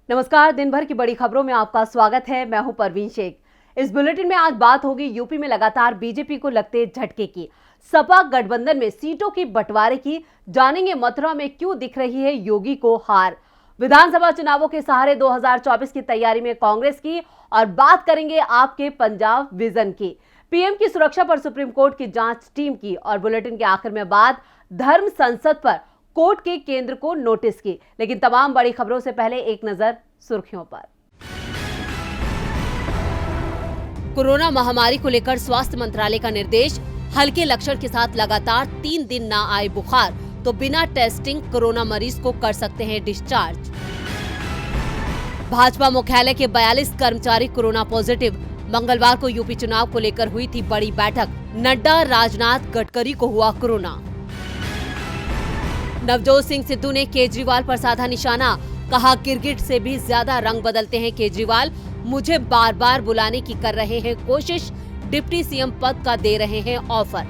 नमस्कार। दिन भर की बड़ी खबरों में आपका स्वागत है। मैं हूं परवीन शेख। इस बुलेटिन में आज बात होगी यूपी में लगातार बीजेपी को लगते झटके की, सपा गठबंधन में सीटों की बंटवारे की। जानेंगे मथुरा में क्यों दिख रही है योगी को हार। विधानसभा चुनावों के सहारे 2024 की तैयारी में कांग्रेस की, और बात करेंगे आपके पंजाब विजन की। पीएम की सुरक्षा पर सुप्रीम कोर्ट की जांच टीम की, और बुलेटिन के आखिर में बात धर्म संसद पर कोर्ट के केंद्र को नोटिस की। लेकिन तमाम बड़ी खबरों से पहले एक नजर सुर्खियों पर। कोरोना महामारी को लेकर स्वास्थ्य मंत्रालय का निर्देश, हल्के लक्षण के साथ लगातार 3 दिन ना आए बुखार तो बिना टेस्टिंग कोरोना मरीज को कर सकते हैं डिस्चार्ज। भाजपा मुख्यालय के 42 कर्मचारी कोरोना पॉजिटिव। मंगलवार को यूपी चुनाव को लेकर हुई थी बड़ी बैठक। नड्डा, राजनाथ, गडकरी को हुआ कोरोना। नवजोत सिंह सिद्धू ने केजरीवाल पर साधा निशाना, कहा गिरगिट से भी ज्यादा रंग बदलते हैं केजरीवाल, मुझे बार बार बुलाने की कर रहे हैं कोशिश, डिप्टी सीएम पद का दे रहे हैं ऑफर।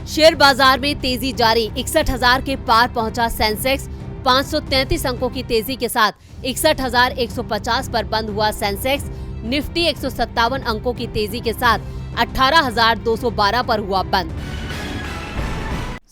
शेयर बाजार में तेजी जारी, 61,000 के पार पहुंचा सेंसेक्स। 533 अंकों की तेजी के साथ 61,150 पर बंद हुआ सेंसेक्स। निफ्टी 157 अंकों की तेजी के साथ 18,212 पर हुआ बंद।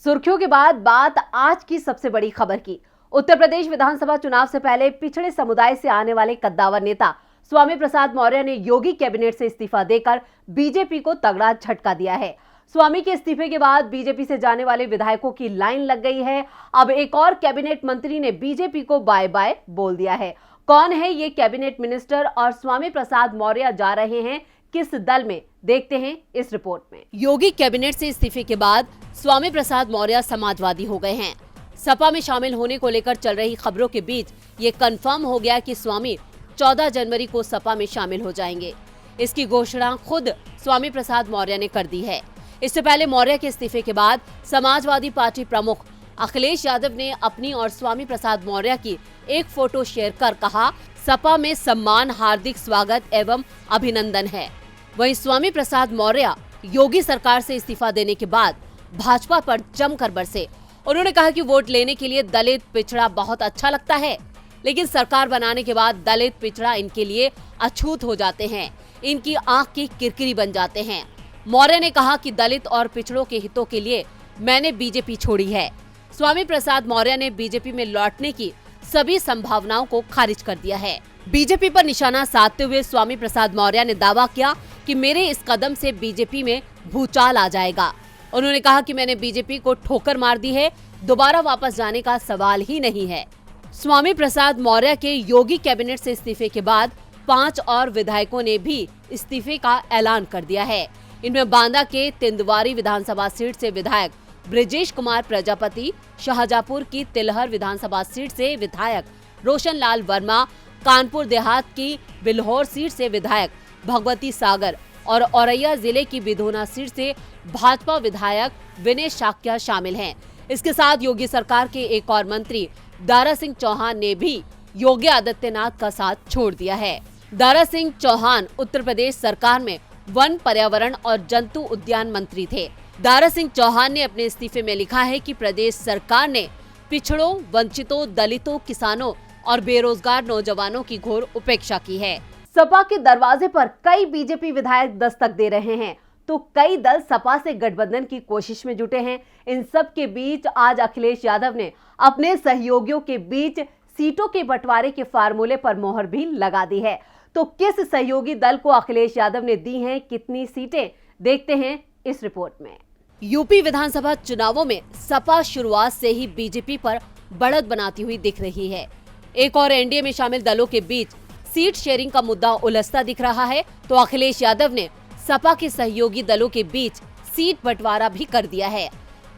सुर्खियों के बाद बात आज की सबसे बड़ी खबर की। उत्तर प्रदेश विधानसभा चुनाव से पहले पिछड़े समुदाय से आने वाले कद्दावर नेता स्वामी प्रसाद मौर्य ने योगी कैबिनेट से इस्तीफा देकर बीजेपी को तगड़ा झटका दिया है। स्वामी के इस्तीफे के बाद बीजेपी से जाने वाले विधायकों की लाइन लग गई है। अब एक और कैबिनेट मंत्री ने बीजेपी को बाय बाय बोल दिया है। कौन है ये कैबिनेट मिनिस्टर और स्वामी प्रसाद मौर्य जा रहे हैं किस दल में, देखते हैं इस रिपोर्ट में। योगी कैबिनेट से इस्तीफे के बाद स्वामी प्रसाद मौर्य समाजवादी हो गए हैं। सपा में शामिल होने को लेकर चल रही खबरों के बीच ये कंफर्म हो गया कि स्वामी 14 जनवरी को सपा में शामिल हो जाएंगे। इसकी घोषणा खुद स्वामी प्रसाद मौर्य ने कर दी है। इससे पहले मौर्य के इस्तीफे के बाद समाजवादी पार्टी प्रमुख अखिलेश यादव ने अपनी और स्वामी प्रसाद मौर्य की एक फोटो शेयर कर कहा, सपा में सम्मान, हार्दिक स्वागत एवं अभिनंदन है। वहीं स्वामी प्रसाद मौर्य योगी सरकार से इस्तीफा देने के बाद भाजपा पर जमकर बरसे। उन्होंने कहा कि वोट लेने के लिए दलित पिछड़ा बहुत अच्छा लगता है, लेकिन सरकार बनाने के बाद दलित पिछड़ा इनके लिए अछूत हो जाते हैं, इनकी आंख की किरकिरी बन जाते हैं। मौर्य ने कहा कि दलित और पिछड़ों के हितों के लिए मैंने बीजेपी छोड़ी है। स्वामी प्रसाद मौर्य ने बीजेपी में लौटने की सभी संभावनाओं को खारिज कर दिया है। बीजेपी पर निशाना साधते हुए स्वामी प्रसाद मौर्य ने दावा किया कि मेरे इस कदम से बीजेपी में भूचाल आ जाएगा। उन्होंने कहा कि मैंने बीजेपी को ठोकर मार दी है, दोबारा वापस जाने का सवाल ही नहीं है। स्वामी प्रसाद मौर्य के योगी कैबिनेट से इस्तीफे के बाद 5 और विधायकों ने भी इस्तीफे का ऐलान कर दिया है। इनमें बांदा के तिंदवारी विधानसभा सीट से विधायक ब्रजेश कुमार प्रजापति, शाहजहांपुर की तिलहर विधानसभा सीट से विधायक रोशन लाल वर्मा, कानपुर देहात की बिल्हौर सीट से विधायक भगवती सागर और औरैया जिले की बिधोना सीट से भाजपा विधायक विनय शाक्या शामिल हैं। इसके साथ योगी सरकार के एक और मंत्री दारा सिंह चौहान ने भी योगी आदित्यनाथ का साथ छोड़ दिया है। दारा सिंह चौहान उत्तर प्रदेश सरकार में वन, पर्यावरण और जंतु उद्यान मंत्री थे। दारा सिंह चौहान ने अपने इस्तीफे में लिखा है कि प्रदेश सरकार ने पिछड़ों, वंचितों, दलितों, किसानों और बेरोजगार नौजवानों की घोर उपेक्षा की है। सपा के दरवाजे पर कई बीजेपी विधायक दस्तक दे रहे हैं, तो कई दल सपा से गठबंधन की कोशिश में जुटे हैं। इन सब के बीच आज अखिलेश यादव ने अपने सहयोगियों के बीच सीटों के बंटवारे के फार्मूले पर मोहर भी लगा दी है। तो किस सहयोगी दल को अखिलेश यादव ने दी हैं कितनी सीटें, देखते हैं इस रिपोर्ट में। यूपी विधानसभा चुनावों में सपा शुरुआत से ही बीजेपी पर बढ़त बनाती हुई दिख रही है। एक और एनडीए में शामिल दलों के बीच सीट शेयरिंग का मुद्दा उलझता दिख रहा है, तो अखिलेश यादव ने सपा के सहयोगी दलों के बीच सीट बंटवारा भी कर दिया है।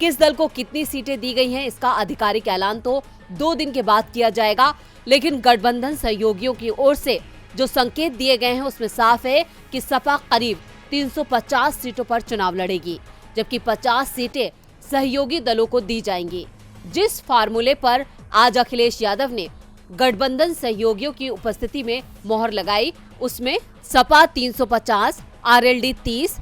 किस दल को कितनी सीटें दी गई हैं, इसका आधिकारिक ऐलान तो 2 दिन के बाद किया जाएगा, लेकिन गठबंधन सहयोगियों की ओर से जो संकेत दिए गए हैं उसमें साफ है कि सपा करीब 350 सीटों पर चुनाव लड़ेगी, जबकि 50 सीटें सहयोगी दलों को दी जाएंगी। जिस फार्मूले पर आज अखिलेश यादव ने गठबंधन सहयोगियों की उपस्थिति में मोहर लगाई, उसमें सपा 350, आरएलडी 30,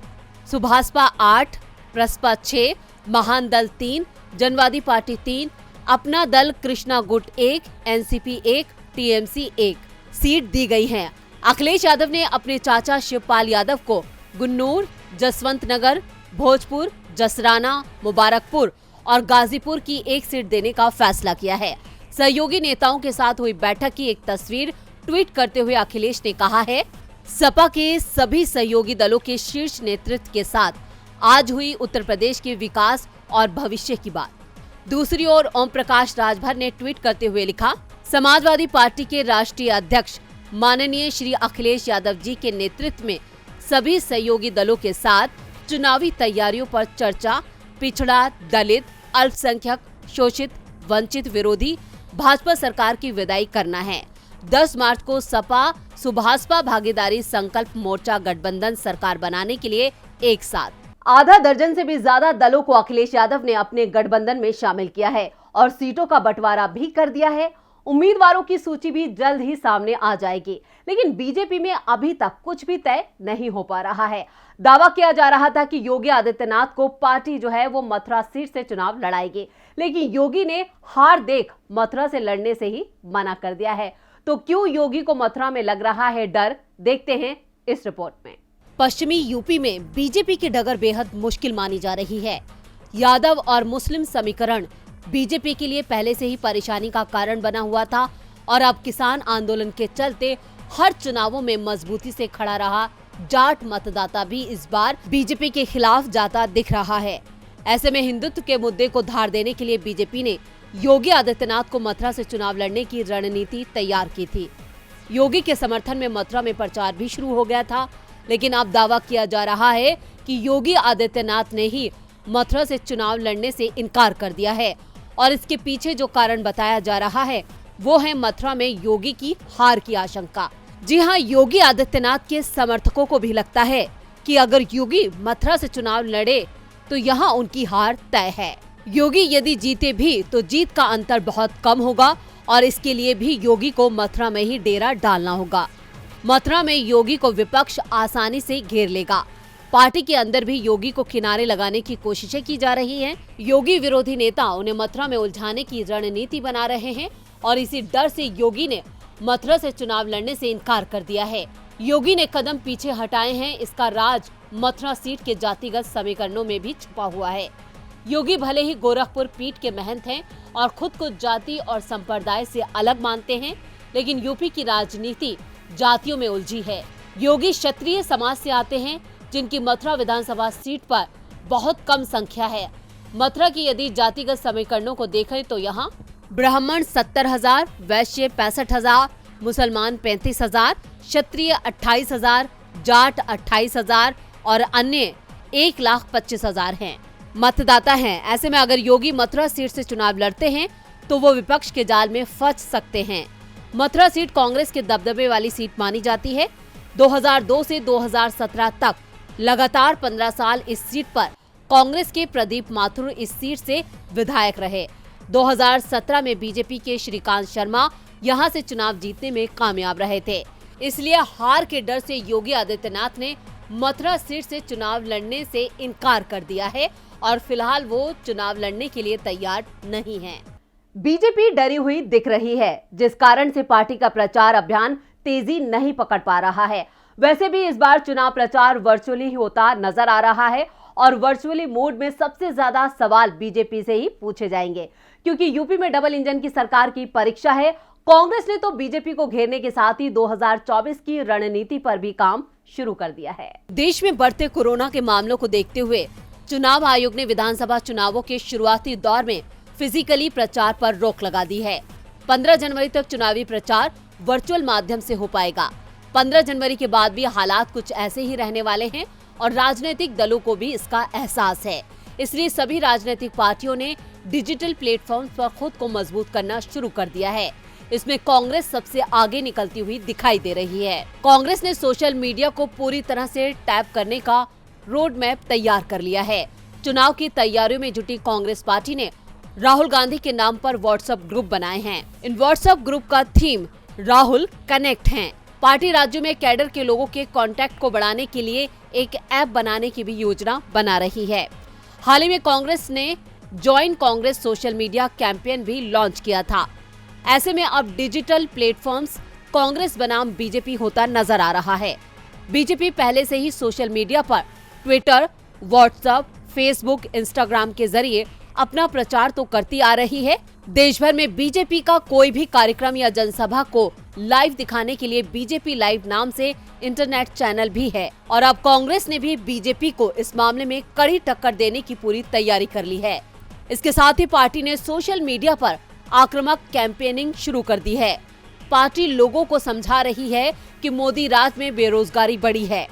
सुभाषपा 8, प्रसपा 6, महान दल 3, जनवादी पार्टी 3, अपना दल कृष्णा गुट 1, एनसीपी 1, टीएमसी 1 सीट दी गई है। अखिलेश यादव ने अपने चाचा शिवपाल यादव को गुन्नूर, जसवंत नगर, भोजपुर, जसराना, मुबारकपुर और गाजीपुर की एक सीट देने का फैसला किया है। सहयोगी नेताओं के साथ हुई बैठक की एक तस्वीर ट्वीट करते हुए अखिलेश ने कहा है, सपा के सभी सहयोगी दलों के शीर्ष नेतृत्व के साथ आज हुई उत्तर प्रदेश के विकास और भविष्य की बात। दूसरी ओर ओम प्रकाश राजभर ने ट्वीट करते हुए लिखा, समाजवादी पार्टी के राष्ट्रीय अध्यक्ष माननीय श्री अखिलेश यादव जी के नेतृत्व में सभी सहयोगी दलों के साथ चुनावी तैयारियों पर चर्चा, पिछड़ा, दलित, अल्पसंख्यक, शोषित, वंचित विरोधी भाजपा सरकार की विदाई करना है। 10 मार्च को सपा सुभाषपा भागीदारी संकल्प मोर्चा गठबंधन सरकार बनाने के लिए एक साथ। आधा दर्जन से भी ज्यादा दलों को अखिलेश यादव ने अपने गठबंधन में शामिल किया है और सीटों का बंटवारा भी कर दिया है। उम्मीदवारों की सूची भी जल्द ही सामने आ जाएगी, लेकिन बीजेपी में अभी तक कुछ भी तय नहीं हो पा रहा है। दावा किया जा रहा था कि योगी आदित्यनाथ को पार्टी जो है वो मथुरा सीट से चुनाव लड़ाएगी, लेकिन योगी ने हार देख मथुरा से लड़ने से ही मना कर दिया है। तो क्यों योगी को मथुरा में लग रहा है डर, देखते हैं इस रिपोर्ट में। पश्चिमी यूपी में बीजेपी की डगर बेहद मुश्किल मानी जा रही है। यादव और मुस्लिम समीकरण बीजेपी के लिए पहले से ही परेशानी का कारण बना हुआ था और अब किसान आंदोलन के चलते हर चुनावों में मजबूती से खड़ा रहा जाट मतदाता भी इस बार बीजेपी के खिलाफ जाता दिख रहा है। ऐसे में हिंदुत्व के मुद्दे को धार देने के लिए बीजेपी ने योगी आदित्यनाथ को मथुरा से चुनाव लड़ने की रणनीति तैयार की थी। योगी के समर्थन में मथुरा में प्रचार भी शुरू हो गया था, लेकिन अब दावा किया जा रहा है कि योगी आदित्यनाथ ने ही मथुरा से चुनाव लड़ने से इनकार कर दिया है और इसके पीछे जो कारण बताया जा रहा है वो है मथुरा में योगी की हार की आशंका। जी हां, योगी आदित्यनाथ के समर्थकों को भी लगता है कि अगर योगी मथुरा से चुनाव लड़े तो यहां उनकी हार तय है। योगी यदि जीते भी तो जीत का अंतर बहुत कम होगा और इसके लिए भी योगी को मथुरा में ही डेरा डालना होगा। मथुरा में योगी को विपक्ष आसानी से घेर लेगा। पार्टी के अंदर भी योगी को किनारे लगाने की कोशिशें की जा रही हैं। योगी विरोधी नेता उन्हें मथुरा में उलझाने की रणनीति बना रहे हैं और इसी डर से योगी ने मथुरा से चुनाव लड़ने से इनकार कर दिया है। योगी ने कदम पीछे हटाए हैं, इसका राज मथुरा सीट के जातिगत समीकरणों में भी छुपा हुआ है। योगी भले ही गोरखपुर पीठ के महंत हैं और खुद को जाति और संप्रदाय से अलग मानते हैं, लेकिन यूपी की राजनीति जातियों में उलझी है। योगी क्षत्रिय समाज से आते हैं, जिनकी मथुरा विधानसभा सीट पर बहुत कम संख्या है। मथुरा की यदि जातिगत समीकरणों को देखें तो यहाँ ब्राह्मण 70,000, वैश्य 65,000, मुसलमान 35,000, क्षत्रिय 28,000, जाट 28,000 और अन्य 1,25,000 हैं मतदाता हैं। ऐसे में अगर योगी मथुरा सीट से चुनाव लड़ते हैं तो वो विपक्ष के जाल में फंस सकते हैं। मथुरा सीट कांग्रेस के दबदबे वाली सीट मानी जाती है। 2002 से 2017 तक लगातार 15 साल इस सीट पर कांग्रेस के प्रदीप माथुर इस सीट से विधायक रहे। 2017 में बीजेपी के श्रीकांत शर्मा यहां से चुनाव जीतने में कामयाब रहे थे। इसलिए हार के डर से योगी आदित्यनाथ ने मथुरा सीट से चुनाव लड़ने से इनकार कर दिया है और फिलहाल वो चुनाव लड़ने के लिए तैयार नहीं है। बीजेपी डरी हुई दिख रही है, जिस कारण से पार्टी का प्रचार अभियान तेजी नहीं पकड़ पा रहा है। वैसे भी इस बार चुनाव प्रचार वर्चुअली होता नजर आ रहा है और वर्चुअली मोड में सबसे ज्यादा सवाल बीजेपी से ही पूछे जाएंगे, क्योंकि यूपी में डबल इंजन की सरकार की परीक्षा है। कांग्रेस ने तो बीजेपी को घेरने के साथ ही 2024 की रणनीति पर भी काम शुरू कर दिया है। देश में बढ़ते कोरोना के मामलों को देखते हुए चुनाव आयोग ने विधानसभा चुनावों के शुरुआती दौर में फिजिकली प्रचार पर रोक लगा दी है। 15 जनवरी तक चुनावी प्रचार वर्चुअल माध्यम से हो पाएगा। 15 जनवरी के बाद भी हालात कुछ ऐसे ही रहने वाले हैं और राजनीतिक दलों को भी इसका एहसास है। इसलिए सभी राजनीतिक पार्टियों ने डिजिटल प्लेटफॉर्म पर खुद को मजबूत करना शुरू कर दिया है। इसमें कांग्रेस सबसे आगे निकलती हुई दिखाई दे रही है। कांग्रेस ने सोशल मीडिया को पूरी तरह से टैप करने का रोड मैप तैयार कर लिया है। चुनाव की तैयारियों में जुटी कांग्रेस पार्टी ने राहुल गांधी के नाम पर व्हाट्सएप ग्रुप बनाए हैं। इन व्हाट्सएप ग्रुप का थीम राहुल कनेक्ट है। पार्टी राज्यों में कैडर के लोगों के कांटेक्ट को बढ़ाने के लिए एक ऐप बनाने की भी योजना बना रही है। हाल ही में कांग्रेस ने join Congress social media campaign भी लॉन्च किया था। ऐसे में अब डिजिटल प्लेटफॉर्म्स कांग्रेस बनाम बीजेपी होता नजर आ रहा है। बीजेपी पहले से ही सोशल मीडिया पर ट्विटर, व्हाट्सएप, फेसबुक, इंस्टाग्राम के जरिए अपना प्रचार तो करती आ रही है। देश भर में बीजेपी का कोई भी कार्यक्रम या जनसभा को लाइव दिखाने के लिए बीजेपी लाइव नाम से इंटरनेट चैनल भी है और अब कांग्रेस ने भी बीजेपी को इस मामले में कड़ी टक्कर देने की पूरी तैयारी कर ली है। इसके साथ ही पार्टी ने सोशल मीडिया पर आक्रामक कैंपेनिंग शुरू कर दी है। पार्टी लोगों को समझा रही है कि मोदी राज में बेरोजगारी बढ़ी है,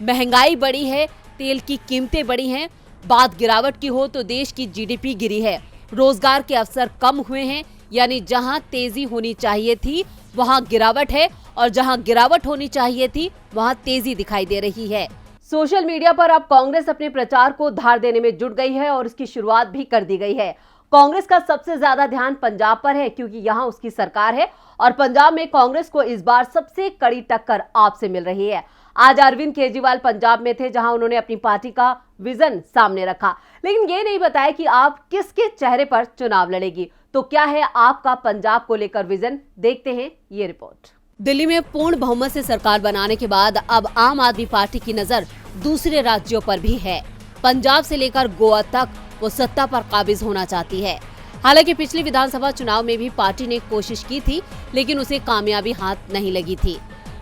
महंगाई बढ़ी है, तेल की कीमतें बढ़ी हैं। बात गिरावट की हो तो देश की जीडीपी गिरी है, रोजगार के अवसर कम हुए हैं, यानी जहां तेजी होनी चाहिए थी वहां गिरावट है और जहां गिरावट होनी चाहिए थी वहां तेजी दिखाई दे रही है। सोशल मीडिया पर अब कांग्रेस अपने प्रचार को धार देने में जुट गई है और इसकी शुरुआत भी कर दी गई है। कांग्रेस का सबसे ज्यादा ध्यान पंजाब पर है क्योंकि यहां उसकी सरकार है और पंजाब में कांग्रेस को इस बार सबसे कड़ी टक्कर आप से मिल रही है। आज अरविंद केजरीवाल पंजाब में थे जहां उन्होंने अपनी पार्टी का विजन सामने रखा, लेकिन ये नहीं बताया कि आप किसके चेहरे पर चुनाव लड़ेगी। तो क्या है आपका पंजाब को लेकर विजन, देखते हैं ये रिपोर्ट। दिल्ली में पूर्ण बहुमत से सरकार बनाने के बाद अब आम आदमी पार्टी की नजर दूसरे राज्यों पर भी है। पंजाब से लेकर गोवा तक वो सत्ता पर काबिज होना चाहती है। हालांकि पिछली विधानसभा चुनाव में भी पार्टी ने कोशिश की थी, लेकिन उसे कामयाबी हाथ नहीं लगी थी।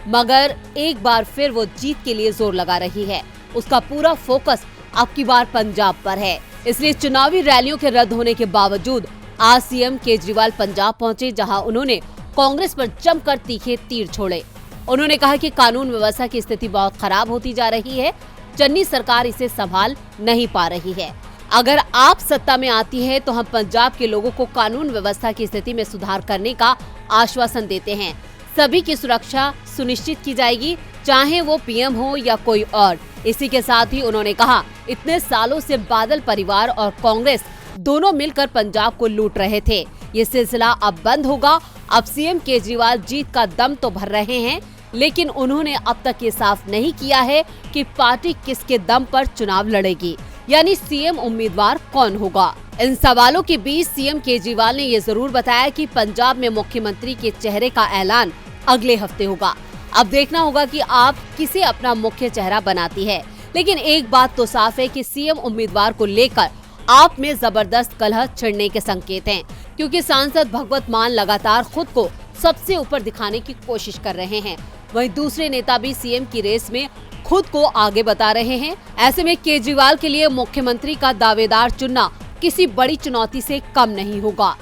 मगर एक बार फिर वो जीत के लिए जोर लगा रही है। उसका पूरा फोकस अब की बार पंजाब पर है। इसलिए चुनावी रैलियों के रद्द होने के बावजूद आज सीएम केजरीवाल पंजाब पहुंचे, जहां उन्होंने कांग्रेस पर जमकर तीखे तीर छोड़े। उन्होंने कहा कि कानून व्यवस्था की स्थिति बहुत खराब होती जा रही है, चन्नी सरकार इसे संभाल नहीं पा रही है। अगर आप सत्ता में आती है तो हम पंजाब के लोगों को कानून व्यवस्था की स्थिति में सुधार करने का आश्वासन देते हैं। सभी की सुरक्षा सुनिश्चित की जाएगी, चाहे वो पीएम हो या कोई और। इसी के साथ ही उन्होंने कहा, इतने सालों से बादल परिवार और कांग्रेस दोनों मिलकर पंजाब को लूट रहे थे, ये सिलसिला अब बंद होगा। अब सीएम केजरीवाल जीत का दम तो भर रहे हैं, लेकिन उन्होंने अब तक ये साफ नहीं किया है कि पार्टी किसके दम पर चुनाव लड़ेगी, यानी सीएम उम्मीदवार कौन होगा। इन सवालों के बीच सीएम केजरीवाल ने ये जरूर बताया कि पंजाब में मुख्यमंत्री के चेहरे का ऐलान अगले हफ्ते होगा। अब देखना होगा कि आप किसे अपना मुख्य चेहरा बनाती है, लेकिन एक बात तो साफ है कि सीएम उम्मीदवार को लेकर आप में जबरदस्त कलह छिड़ने के संकेत हैं, क्योंकि सांसद भगवत मान लगातार खुद को सबसे ऊपर दिखाने की कोशिश कर रहे हैं। वहीं दूसरे नेता भी सीएम की रेस में खुद को आगे बता रहे हैं। ऐसे में केजरीवाल के लिए मुख्यमंत्री का दावेदार चुनना किसी बड़ी चुनौती से कम नहीं होगा।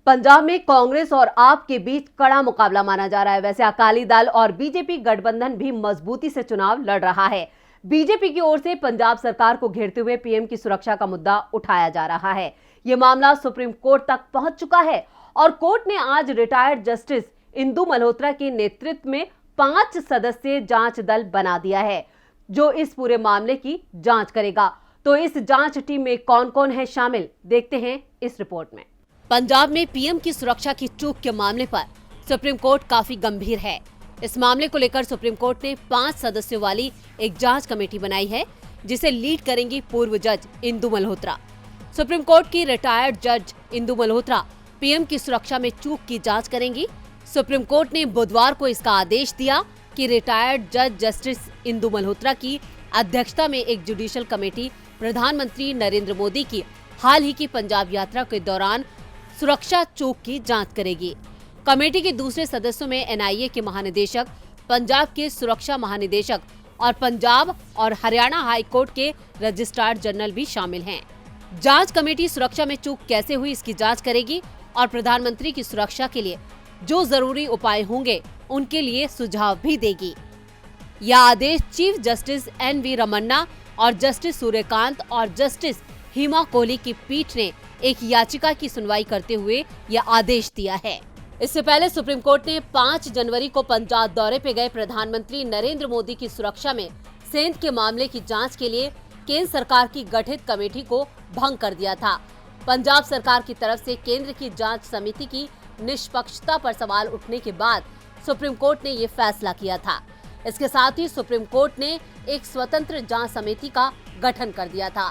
पंजाब में कांग्रेस और आप के बीच कड़ा मुकाबला माना जा रहा है। वैसे अकाली दल और बीजेपी गठबंधन भी मजबूती से चुनाव लड़ रहा है। बीजेपी की ओर से पंजाब सरकार को घेरते हुए पीएम की सुरक्षा का मुद्दा उठाया जा रहा है। ये मामला सुप्रीम कोर्ट तक पहुंच चुका है और कोर्ट ने आज रिटायर्ड जस्टिस इंदु मल्होत्रा के नेतृत्व में 5 सदस्यीय जांच दल बना दिया है, जो इस पूरे मामले की जांच करेगा। तो इस जांच टीम में कौन कौन है शामिल, देखते हैं इस रिपोर्ट में। पंजाब में पीएम की सुरक्षा की चूक के मामले पर सुप्रीम कोर्ट काफी गंभीर है। इस मामले को लेकर सुप्रीम कोर्ट ने 5 सदस्यों वाली एक जांच कमेटी बनाई है, जिसे लीड करेंगी पूर्व जज इंदु मल्होत्रा। सुप्रीम कोर्ट की रिटायर्ड जज इंदु मल्होत्रा पीएम की सुरक्षा में चूक की जांच करेंगी। सुप्रीम कोर्ट ने बुधवार को इसका आदेश दिया कि रिटायर्ड जज जस्टिस इंदु मल्होत्रा की अध्यक्षता में एक जुडिशियल कमेटी प्रधानमंत्री नरेंद्र मोदी की हाल ही की पंजाब यात्रा के दौरान सुरक्षा चूक की जांच करेगी। कमेटी के दूसरे सदस्यों में एनआईए के महानिदेशक, पंजाब के सुरक्षा महानिदेशक और पंजाब और हरियाणा हाई कोर्ट के रजिस्ट्रार जनरल भी शामिल हैं। जांच कमेटी सुरक्षा में चूक कैसे हुई इसकी जांच करेगी और प्रधानमंत्री की सुरक्षा के लिए जो जरूरी उपाय होंगे उनके लिए सुझाव भी देगी। यह आदेश चीफ जस्टिस एन.वी. रमन्ना और जस्टिस सूर्यकांत और जस्टिस हिमा कोहली की पीठ ने एक याचिका की सुनवाई करते हुए यह आदेश दिया है। इससे पहले सुप्रीम कोर्ट ने 5 जनवरी को पंजाब दौरे पे गए प्रधानमंत्री नरेंद्र मोदी की सुरक्षा में सेंध के मामले की जांच के लिए केंद्र सरकार की गठित कमेटी को भंग कर दिया था। पंजाब सरकार की तरफ से केंद्र की जांच समिति की निष्पक्षता पर सवाल उठने के बाद सुप्रीम कोर्ट ने ये फैसला किया था। इसके साथ ही सुप्रीम कोर्ट ने एक स्वतंत्र जांच समिति का गठन कर दिया था।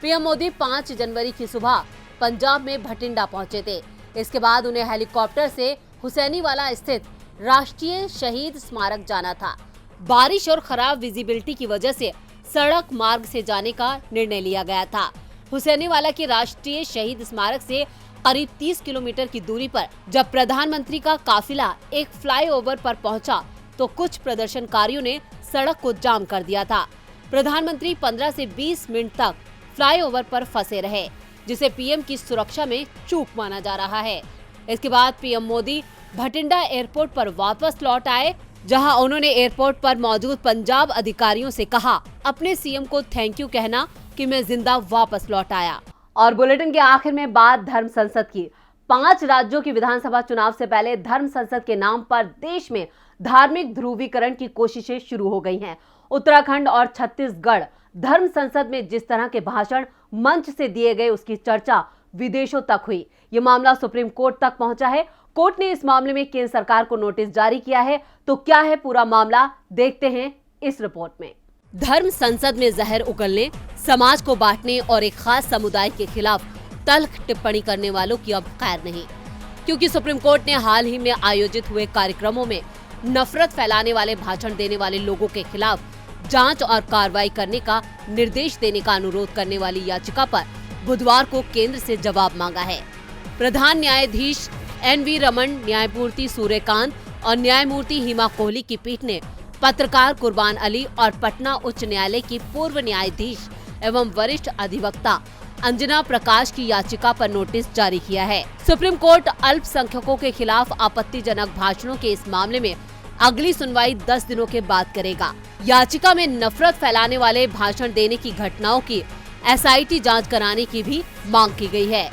पीएम मोदी 5 जनवरी की सुबह पंजाब में भटिंडा पहुंचे थे। इसके बाद उन्हें हेलीकॉप्टर से हुसैनीवाला स्थित राष्ट्रीय शहीद स्मारक जाना था। बारिश और खराब विजिबिलिटी की वजह से सड़क मार्ग से जाने का निर्णय लिया गया था। हुसैनीवाला के राष्ट्रीय शहीद स्मारक से करीब 30 किलोमीटर की दूरी पर जब प्रधानमंत्री का काफिला एक फ्लाईओवर पर पहुंचा तो कुछ प्रदर्शनकारियों ने सड़क को जाम कर दिया था। प्रधानमंत्री 15 से 20 मिनट तक फ्लाईओवर पर फंसे रहे, जिसे पीएम की सुरक्षा में चूक माना जा रहा है। इसके बाद पीएम मोदी भटिंडा एयरपोर्ट पर वापस लौट आए, जहां उन्होंने एयरपोर्ट पर मौजूद पंजाब अधिकारियों से कहा अपने सीएम को थैंक यू कहना कि मैं जिंदा वापस लौट आया। और बुलेटिन के आखिर में बात धर्म संसद की। 5 राज्यों की विधानसभा चुनाव से पहले धर्म संसद के नाम पर देश में धार्मिक ध्रुवीकरण की कोशिशें शुरू हो गई हैं। उत्तराखंड और छत्तीसगढ़ धर्म संसद में जिस तरह के भाषण मंच से दिए गए, उसकी चर्चा विदेशों तक हुई। ये मामला सुप्रीम कोर्ट तक पहुंचा है। कोर्ट ने इस मामले में केंद्र सरकार को नोटिस जारी किया है। तो क्या है पूरा मामला, देखते हैं इस रिपोर्ट में। धर्म संसद में जहर उगलने, समाज को बांटने और एक खास समुदाय के खिलाफ तल्ख टिप्पणी करने वालों की अब खैर नहीं, क्योंकि सुप्रीम कोर्ट ने हाल ही में आयोजित हुए कार्यक्रमों में नफरत फैलाने वाले भाषण देने वाले लोगों के खिलाफ जांच और कार्रवाई करने का निर्देश देने का अनुरोध करने वाली याचिका पर बुधवार को केंद्र से जवाब मांगा है। प्रधान न्यायाधीश एन.वी. रमन, न्यायमूर्ति सूर्यकांत और न्यायमूर्ति हिमा कोहली की पीठ ने पत्रकार कुर्बान अली और पटना उच्च न्यायालय की पूर्व न्यायाधीश एवं वरिष्ठ अधिवक्ता अंजना प्रकाश की याचिका पर नोटिस जारी किया है। सुप्रीम कोर्ट अल्पसंख्यकों के खिलाफ आपत्तिजनक भाषणों के इस मामले में अगली सुनवाई 10 दिनों के बाद करेगा। याचिका में नफरत फैलाने वाले भाषण देने की घटनाओं की एसआईटी जांच कराने की भी मांग की गई है।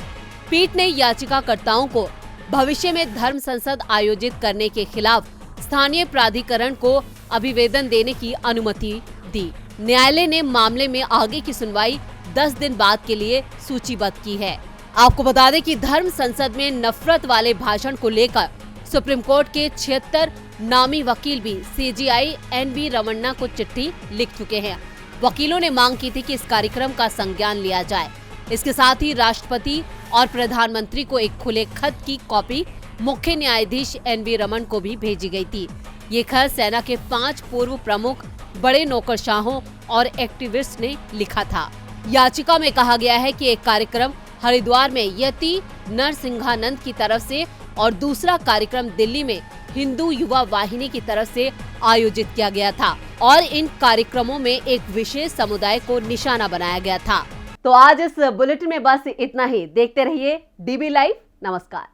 पीठ ने याचिकाकर्ताओं को भविष्य में धर्म संसद आयोजित करने के खिलाफ स्थानीय प्राधिकरण को अभिवेदन देने की अनुमति दी। न्यायालय ने मामले में आगे की सुनवाई 10 दिन बाद के लिए सूचीबद्ध की है। आपको बता दें कि धर्म संसद में नफरत वाले भाषण को लेकर सुप्रीम कोर्ट के 76 नामी वकील भी सीजेआई एन.वी. रमन्ना को चिट्ठी लिख चुके हैं। वकीलों ने मांग की थी कि इस कार्यक्रम का संज्ञान लिया जाए। इसके साथ ही राष्ट्रपति और प्रधानमंत्री को एक खुले खत की कॉपी मुख्य न्यायाधीश एन.वी. रमन को भी भेजी गई थी। ये खत सेना के 5 पूर्व प्रमुख, बड़े नौकरशाहों और एक्टिविस्ट ने लिखा था। याचिका में कहा गया है कि एक कार्यक्रम हरिद्वार में यति नरसिंहानंद की तरफ से और दूसरा कार्यक्रम दिल्ली में हिंदू युवा वाहिनी की तरफ से आयोजित किया गया था और इन कार्यक्रमों में एक विशेष समुदाय को निशाना बनाया गया था। तो आज इस बुलेटिन में बस इतना ही। देखते रहिए डीबी लाइव। नमस्कार।